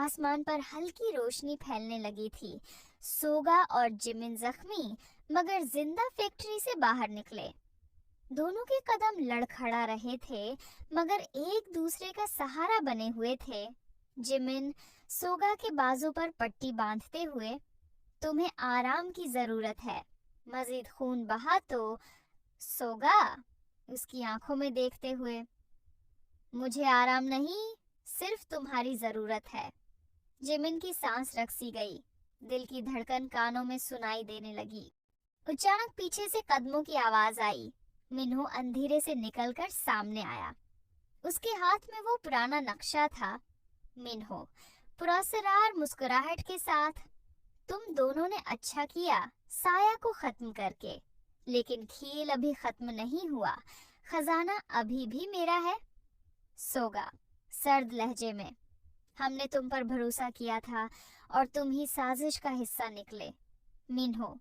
آسمان پر ہلکی روشنی پھیلنے لگی تھی۔ سوگا اور جمن زخمی مگر زندہ فیکٹری سے باہر نکلے۔ دونوں کے قدم لڑکھڑا رہے تھے مگر ایک دوسرے کا سہارا بنے ہوئے تھے۔ جمن سوگا کے بازو پر پٹی باندھتے ہوئے، تمہیں آرام کی ضرورت ہے، مزید خون بہا تو۔ سوگا اس کی آنکھوں میں دیکھتے ہوئے، مجھے آرام نہیں، صرف تمہاری ضرورت ہے۔ جمن کی سانس رکسی گئی، دل کی دھڑکن کانوں میں سنائی دینے لگی۔ اچانک پیچھے سے قدموں کی آواز آئی۔ منہو اندھیرے سے نکل کر سامنے آیا۔ اس کے ہاتھ میں وہ پرانا نقشہ تھا۔ منہو پراسرار مسکراہٹ کے ساتھ، تم دونوں نے اچھا کیا سایہ کو ختم کر کے، لیکن کھیل ابھی ختم نہیں ہوا، خزانہ ابھی بھی میرا ہے۔ سوگا سرد لہجے میں، ہم نے تم پر بھروسہ کیا تھا اور تم ہی سازش کا حصہ نکلے۔ منہو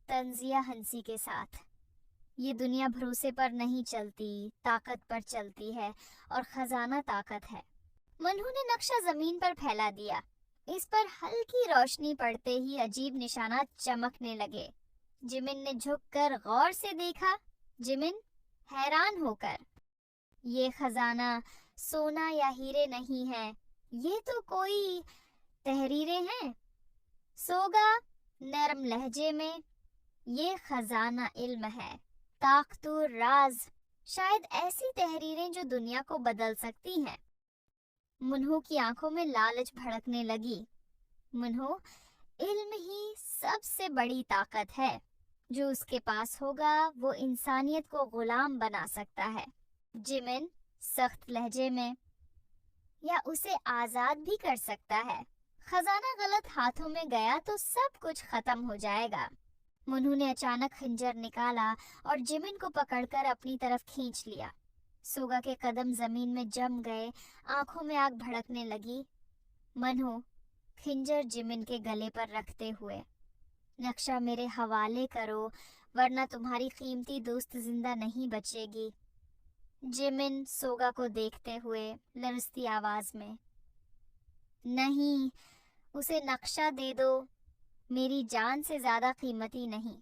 طنزیہ ہنسی کے ساتھ، یہ دنیا بھروسے پر نہیں چلتی، طاقت پر چلتی ہے، اور خزانہ طاقت ہے۔ منہو نے نقشہ زمین پر پھیلا دیا۔ اس پر ہلکی روشنی پڑتے ہی عجیب نشانات چمکنے لگے۔ جمن نے جھک کر غور سے دیکھا، جمن حیران ہو کر، یہ خزانہ سونا یا ہیرے نہیں ہے، یہ تو کوئی تحریریں ہیں۔ سوگا نرم لہجے میں، یہ خزانہ علم ہے، طاقت و راز، شاید ایسی تحریریں جو دنیا کو بدل سکتی ہیں۔ منہو کی آنکھوں میں لالچ بھڑکنے لگی۔ منہو، علم ہی سب سے بڑی طاقت ہے، جو اس کے پاس ہوگا وہ انسانیت کو غلام بنا سکتا ہے۔ جمن سخت لہجے میں، یا اسے آزاد بھی کر سکتا ہے۔ خزانہ غلط ہاتھوں میں گیا تو سب کچھ ختم ہو جائے گا۔ منہو نے اچانک خنجر نکالا اور جمن کو پکڑ کر اپنی طرف کھینچ لیا۔ سوگا کے قدم زمین میں جم گئے، آنکھوں میں آگ بھڑکنے لگی۔ منہو خنجر جمن کے گلے پر رکھتے ہوئے، نقشہ میرے حوالے کرو ورنہ تمہاری قیمتی دوست زندہ نہیں بچے گی۔ جمن سوگا کو دیکھتے ہوئے لرزتی آواز میں، نہیں، اسے نقشہ دے دو، میری جان سے زیادہ قیمتی نہیں۔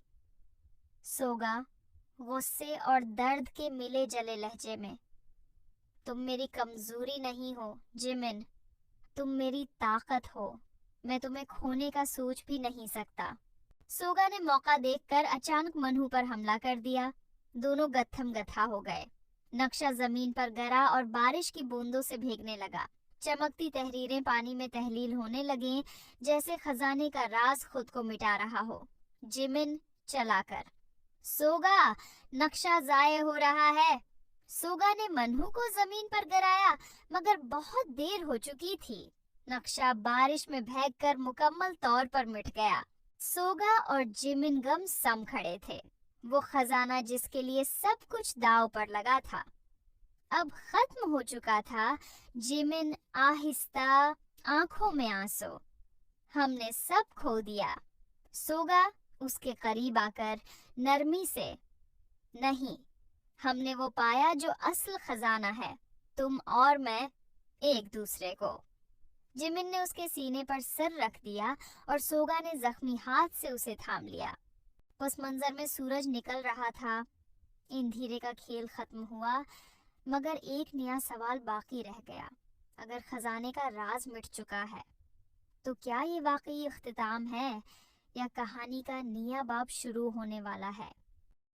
سوگا غصے اور درد کے ملے جلے لہجے میں، تم میری کمزوری نہیں ہو جمن، تم میری طاقت ہو، میں تمہیں کھونے کا سوچ بھی نہیں سکتا۔ سوگا نے موقع دیکھ کر اچانک منہو پر حملہ کر دیا۔ دونوں گتھم گتھا ہو گئے۔ نقشہ زمین پر گرا اور بارش کی بوندوں سے بھیگنے لگا۔ چمکتی تحریریں پانی میں تحلیل ہونے لگیں، جیسے خزانے کا راز خود کو مٹا رہا ہو۔ جمن چلا کر، سوگا نقشہ ضائع ہو رہا ہے۔ سوگا نے منہو کو زمین پر گرایا مگر بہت دیر ہو چکی تھی۔ نقشہ بارش میں بھیگ کر مکمل طور پر مٹ گیا۔ سوگا اور جمن گم سم کھڑے تھے۔ وہ خزانہ جس کے لیے سب کچھ داؤ پر لگا تھا اب ختم ہو چکا تھا۔ جمن آہستہ، آنکھوں میں آنسو، ہم نے سب کھو دیا۔ سوگا اس کے قریب آ کر نرمی سے، نہیں، ہم نے وہ پایا جو اصل خزانہ ہے، تم اور میں، ایک دوسرے کو۔ جمن نے اس کے سینے پر سر رکھ دیا اور سوگا نے زخمی ہاتھ سے اسے تھام لیا۔ پس منظر میں سورج نکل رہا تھا۔ اندھیرے کا کھیل ختم ہوا مگر ایک نیا سوال باقی رہ گیا۔ اگر خزانے کا راز مٹ چکا ہے تو کیا یہ واقعی اختتام ہے یا کہانی کا نیا باب شروع ہونے والا ہے؟